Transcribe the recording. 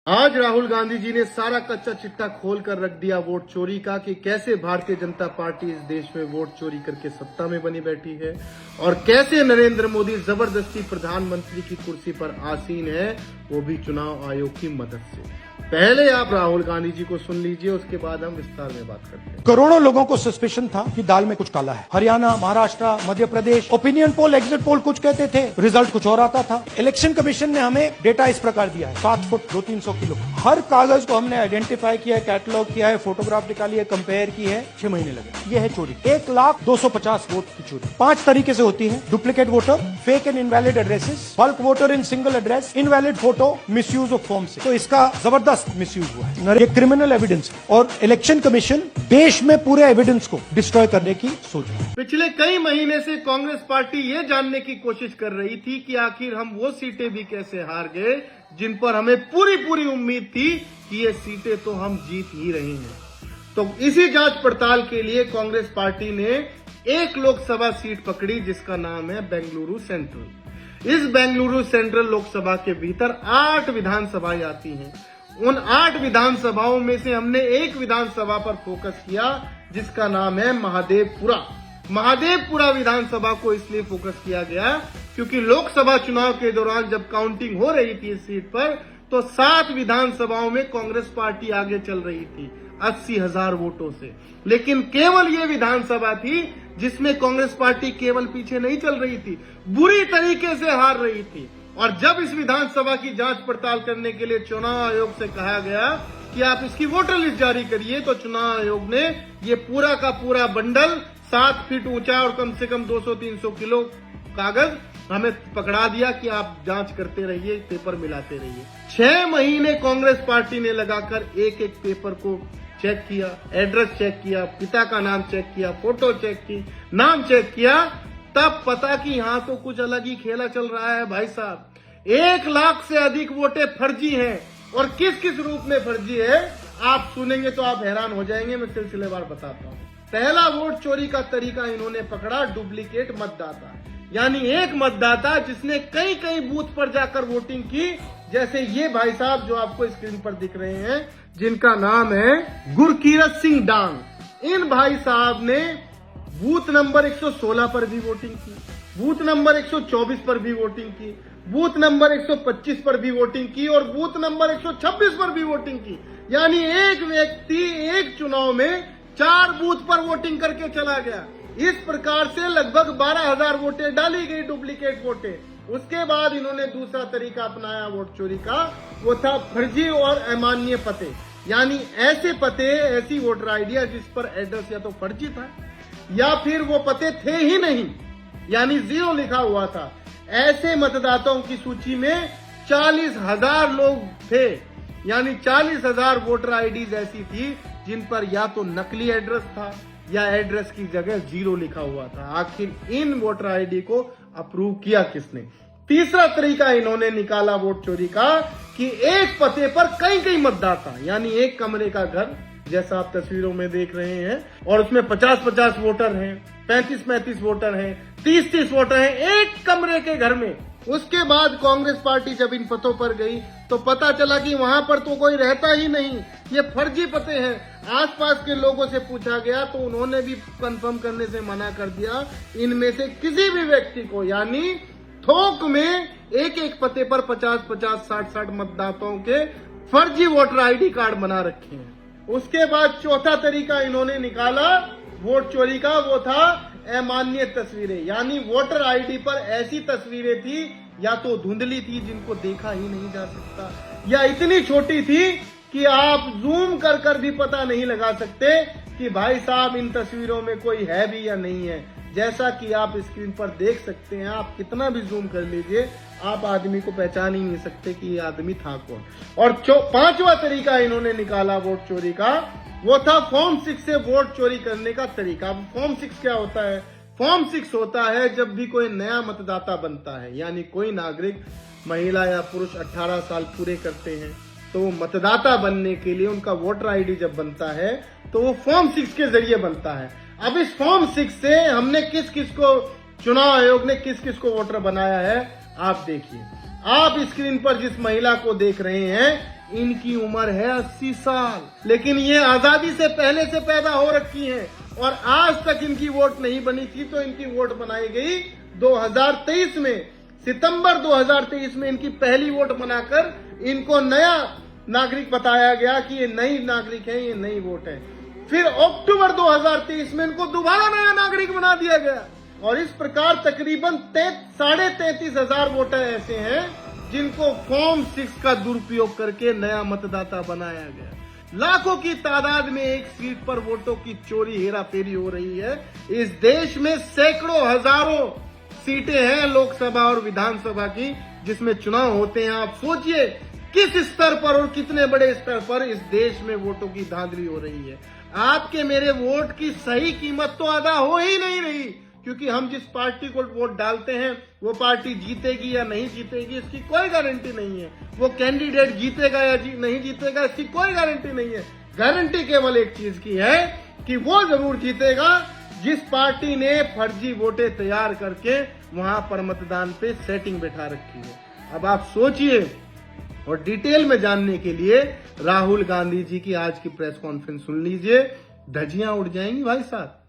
आज राहुल गांधी जी ने सारा कच्चा चिट्टा खोल कर रख दिया वोट चोरी का कि कैसे भारतीय जनता पार्टी इस देश में वोट चोरी करके सत्ता में बनी बैठी है और कैसे नरेंद्र मोदी जबरदस्ती प्रधानमंत्री की कुर्सी पर आसीन है, वो भी चुनाव आयोग की मदद से। पहले आप राहुल गांधी जी को सुन लीजिए, उसके बाद हम विस्तार में बात करते हैं। करोड़ों लोगों को सस्पेशन था कि दाल में कुछ काला है। Haryana, Maharashtra, Madhya Pradesh, opinion poll, exit poll कुछ कहते थे, रिजल्ट कुछ और आता था। इलेक्शन कमीशन ने हमें डेटा इस प्रकार दिया है, 7 फुट 200-300 किलो। हर कागज को हमने आइडेंटिफाई किया है, कैटलॉग किया है, फोटोग्राफ निकाली है, कंपेयर की है। 6 महीने लगे। ये है चोरी। 1,250 वोट की चोरी 5 तरीके से होती है। Duplicate voter, fake and invalid addresses, bulk voter in single address, invalid photo, misuse of form से। तो इसका जबरदस्त मिसयूज हुआ है। ये क्रिमिनल एविडेंस और इलेक्शन कमीशन देश में पूरे एविडेंस को डिस्ट्रॉय करने की सोच रहा है। पिछले कई महीने से कांग्रेस पार्टी ये जानने की कोशिश कर रही थी कि आखिर हम वो सीटें भी कैसे हार गए जिन पर हमें पूरी उम्मीद थी कि ये सीटें तो हम जीत ही रहे हैं। तो इसी जांच पड़ताल के लिए कांग्रेस पार्टी ने एक लोकसभा सीट पकड़ी जिसका नाम है बेंगलुरु सेंट्रल। इस बेंगलुरु सेंट्रल लोकसभा के भीतर 8 विधानसभाएं आती हैं। उन 8 विधानसभाओं में से हमने एक विधानसभा पर फोकस किया जिसका नाम है महादेवपुरा। महादेवपुरा विधानसभा को इसलिए फोकस किया गया क्योंकि लोकसभा चुनाव के दौरान जब काउंटिंग हो रही थी इस सीट पर तो 7 विधानसभाओं में कांग्रेस पार्टी आगे चल रही थी 80,000 वोटों से, लेकिन केवल ये विधानसभा थी जिसमें कांग्रेस पार्टी केवल पीछे नहीं चल रही थी, बुरी तरीके से हार रही थी। और जब इस विधानसभा की जांच पड़ताल करने के लिए चुनाव आयोग से कहा गया कि आप इसकी वोटर लिस्ट जारी करिए, तो चुनाव आयोग ने ये पूरा का पूरा बंडल 7 फीट ऊंचा और कम से कम 200-300 किलो कागज हमें पकड़ा दिया कि आप जांच करते रहिए, पेपर मिलाते रहिए। 6 महीने कांग्रेस पार्टी ने लगाकर एक पेपर को चेक किया, एड्रेस चेक किया, पिता का नाम चेक किया, फोटो चेक की, नाम चेक किया, तब पता कि यहाँ तो कुछ अलग ही खेला चल रहा है भाई साहब। 1 लाख से अधिक वोटें फर्जी हैं और किस किस रूप में फर्जी है आप सुनेंगे तो आप हैरान हो जाएंगे। मैं सिलसिलेवार बताता हूँ। पहला वोट चोरी का तरीका इन्होंने पकड़ा डुप्लीकेट मतदाता, यानी एक मतदाता जिसने कई बूथ पर जाकर वोटिंग की, जैसे ये भाई साहब जो आपको स्क्रीन पर दिख रहे हैं जिनका नाम है गुरकीरत सिंह डांग। इन भाई साहब ने बूथ नंबर 116 पर भी वोटिंग की, बूथ नंबर 124 पर भी वोटिंग की, बूथ नंबर 125 पर भी वोटिंग की और बूथ नंबर 126 पर भी वोटिंग की। यानी एक व्यक्ति एक चुनाव में 4 बूथ पर वोटिंग करके चला गया। इस प्रकार से लगभग 12,000 वोटें डाली गई, डुप्लीकेट वोटें। उसके बाद इन्होंने दूसरा तरीका अपनाया वोट चोरी का, वो था फर्जी और अमान्य पते, यानी ऐसे पते, ऐसी वोटर आईडिया जिस पर एड्रेस या तो फर्जी था या फिर वो पते थे ही नहीं, यानी 0 लिखा हुआ था। ऐसे मतदाताओं की सूची में 40,000 लोग थे, यानी 40,000 वोटर आईडीज ऐसी थी जिन पर या तो नकली एड्रेस था या एड्रेस की जगह 0 लिखा हुआ था। आखिर इन वोटर आईडी को अप्रूव किया किसने? तीसरा तरीका इन्होंने निकाला वोट चोरी का कि एक पते पर कई मतदाता, यानी एक कमरे का घर जैसा आप तस्वीरों में देख रहे हैं और उसमें 50-50 वोटर हैं, 35-35 वोटर हैं, 30-30 वोटर हैं एक कमरे के घर में। उसके बाद कांग्रेस पार्टी जब इन पतों पर गई तो पता चला कि वहां पर तो कोई रहता ही नहीं, ये फर्जी पते हैं। आसपास के लोगों से पूछा गया तो उन्होंने भी कंफर्म करने से मना कर दिया। इनमें से किसी भी व्यक्ति को, यानी थोक में एक पते पर 50-50, 60-60 मतदाताओं के फर्जी वोटर आईडी कार्ड बना रखे हैं। उसके बाद चौथा तरीका इन्होंने निकाला वोट चोरी का, वो था अमान्य तस्वीरें, यानी वोटर आईडी पर ऐसी तस्वीरें थी या तो धुंधली थी जिनको देखा ही नहीं जा सकता, या इतनी छोटी थी कि आप जूम कर भी पता नहीं लगा सकते कि भाई साहब इन तस्वीरों में कोई है भी या नहीं है। जैसा कि आप स्क्रीन पर देख सकते हैं, आप कितना भी जूम कर लीजिए आप आदमी को पहचान ही नहीं सकते कि ये आदमी था कौन। और 5वां तरीका इन्होंने निकाला वोट चोरी का, वो था फॉर्म 6 से वोट चोरी करने का तरीका। फॉर्म 6 क्या होता है? फॉर्म 6 होता है जब भी कोई नया मतदाता बनता है, यानी कोई नागरिक, महिला या पुरुष 18 साल पूरे करते हैं तो वो मतदाता बनने के लिए उनका वोटर आईडी जब बनता है तो वो फॉर्म 6 के जरिए बनता है। अब इस फॉर्म 6 से हमने किस किस को, चुनाव आयोग ने किस किस को वोटर बनाया है आप देखिए। आप स्क्रीन पर जिस महिला को देख रहे हैं इनकी उम्र है 80 साल, लेकिन ये आजादी से पहले से पैदा हो रखी हैं और आज तक इनकी वोट नहीं बनी थी। तो इनकी वोट बनाई गई 2023 में, सितंबर 2023 में इनकी पहली वोट बनाकर इनको नया नागरिक बताया गया कि ये नई नागरिक है, ये नई वोट है। फिर अक्टूबर 2023 में इनको दोबारा नया नागरिक बना दिया गया और इस प्रकार तकरीबन 33,500 वोटर ऐसे हैं जिनको फॉर्म 6 का दुरुपयोग करके नया मतदाता बनाया गया। लाखों की तादाद में एक सीट पर वोटों की चोरी हेराफेरी हो रही है। इस देश में सैकड़ों हजारों सीटें हैं लोकसभा और विधानसभा की जिसमें चुनाव होते हैं। आप सोचिए किस स्तर पर और कितने बड़े स्तर पर इस देश में वोटों की धांधली हो रही है। आपके मेरे वोट की सही कीमत तो अदा हो ही नहीं रही, क्योंकि हम जिस पार्टी को वोट डालते हैं वो पार्टी जीतेगी या नहीं जीतेगी इसकी कोई गारंटी नहीं है। वो कैंडिडेट जीतेगा या नहीं जीतेगा इसकी कोई गारंटी नहीं है। गारंटी केवल एक चीज की है कि वो जरूर जीतेगा जिस पार्टी ने फर्जी वोटें तैयार करके वहां पर मतदान पे सेटिंग बैठा रखी है। अब आप सोचिए, और डिटेल में जानने के लिए राहुल गांधी जी की आज की प्रेस कॉन्फ्रेंस सुन लीजिए, धज्जियां उड़ जाएंगी भाई साहब।